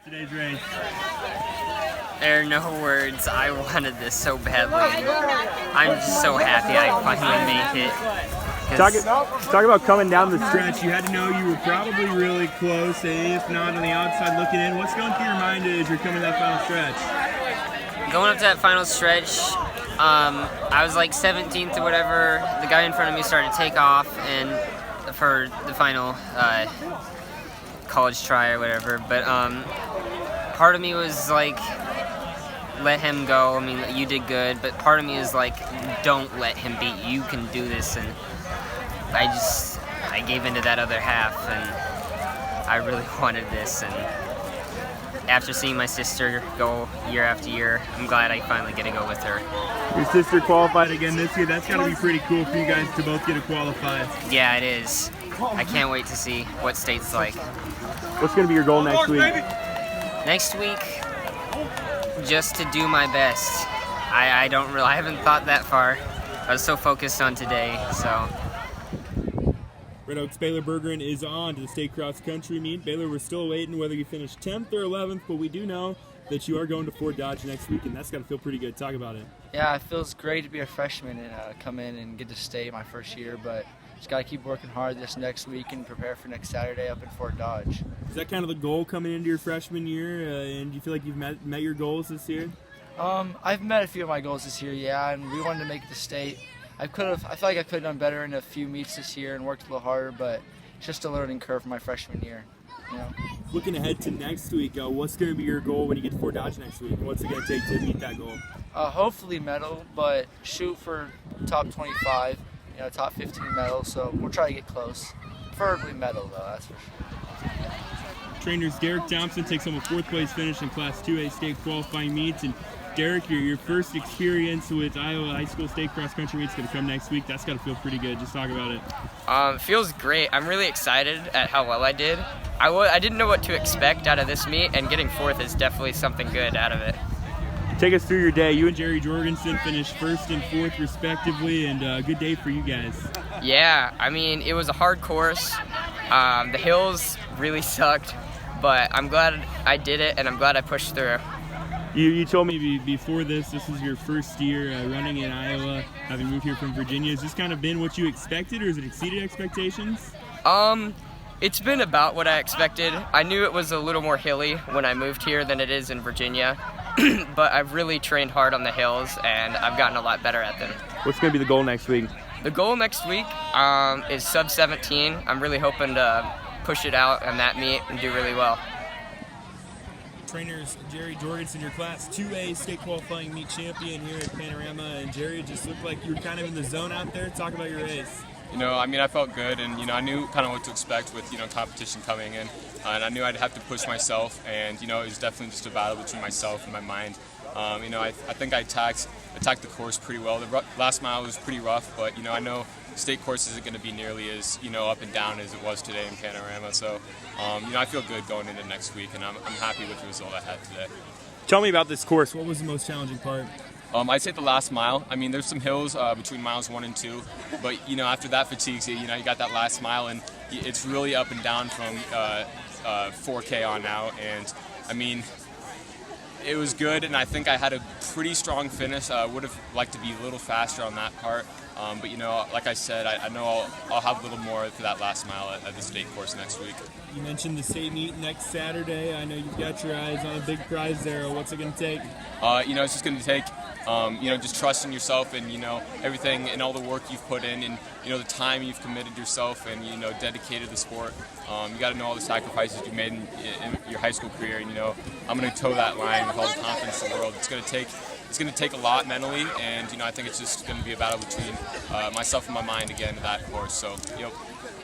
Today's race. There are no words. I wanted this so badly. I'm just so happy I finally made it. Talk about coming down the stretch. You had to know you were probably really close, if not on the outside looking in. What's going through your mind as you're coming to that final stretch? Going up to that final stretch, I was like 17th or whatever. The guy in front of me started to take off, and for the final college try or whatever. But part of me was like, let him go. I mean, you did good, but part of me is like, don't let him beat you. You can do this. And I gave into that other half, and I really wanted this. And after seeing my sister go year after year, I'm glad I finally get to go with her. Your sister qualified again this year. That's got to be pretty cool for you guys to both get to qualify. Yeah, it is. I can't wait to see what state's like. What's going to be your goal next week? Next week, just to do my best. I haven't thought that far. I was so focused on today, so. Red Oaks Baylor Bergeron is on to the state cross country meet. Baylor, we're still waiting whether you finish 10th or 11th, but we do know that you are going to Fort Dodge next week, and that's got to feel pretty good. Talk about it. Yeah, it feels great to be a freshman and come in and get to state my first year, but just got to keep working hard this next week and prepare for next Saturday up in Fort Dodge. Is that kind of the goal coming into your freshman year, and do you feel like you've met your goals this year? I've met a few of my goals this year, yeah, and we wanted to make it to state. I feel like I could have done better in a few meets this year and worked a little harder, but it's just a learning curve for my freshman year. You know? Looking ahead to next week, what's going to be your goal when you get to Fort Dodge next week? What's it going to take to meet that goal? Hopefully medal, but shoot for top 25, top 15 medal, so we'll try to get close. Preferably medal, though, that's for sure. Trainers Derek Thompson takes home a 4th place finish in Class 2A state qualifying meets, and Derek, your first experience with Iowa High School State Cross Country Meet's going to come next week. That's got to feel pretty good. Just talk about it. Feels great. I'm really excited at how well I did. I didn't know what to expect out of this meet, and getting 4th is definitely something good out of it. Take us through your day. You and Jerry Jorgensen finished 1st and 4th respectively, and a good day for you guys. Yeah, I mean, it was a hard course. The hills really sucked, but I'm glad I did it, and I'm glad I pushed through. You told me before this is your first year running in Iowa, having moved here from Virginia. Has this kind of been what you expected, or has it exceeded expectations? It's been about what I expected. I knew it was a little more hilly when I moved here than it is in Virginia, but I've really trained hard on the hills, and I've gotten a lot better at them. What's going to be the goal next week? The goal next week is sub 17. I'm really hoping to push it out in that meet and do really well. Trainers Jerry Jorgensen, your Class 2A state qualifying meet champion here at Panorama, and Jerry, it just looked like you were kind of in the zone out there. Talk about your race. I mean, I felt good, and I knew kind of what to expect with competition coming in, and I knew I'd have to push myself, and it was definitely just a battle between myself and my mind. I think I attacked the course pretty well. The last mile was pretty rough, but I know state course isn't going to be nearly as up and down as it was today in Panorama. So I feel good going into next week, and I'm happy with the result I had today. Tell me about this course. What was the most challenging part? I'd say the last mile. I mean, there's some hills between miles 1 and 2, but after that fatigues you. You got that last mile, and it's really up and down from 4K on out. And I mean, it was good, and I think I had a pretty strong finish. I would have liked to be a little faster on that part, but like I said, I know I'll have a little more for that last mile at the state course next week. You mentioned the state meet next Saturday. I know you've got your eyes on a big prize there. What's it going to take? It's just going to take just trust in yourself, and everything and all the work you've put in, and the time you've committed yourself, and dedicated the sport. You got to know all the sacrifices you made in your high school career, and I'm going to toe that line with all the confidence in the world. It's going to take a lot mentally, and I think it's just going to be a battle between myself and my mind again in that course. So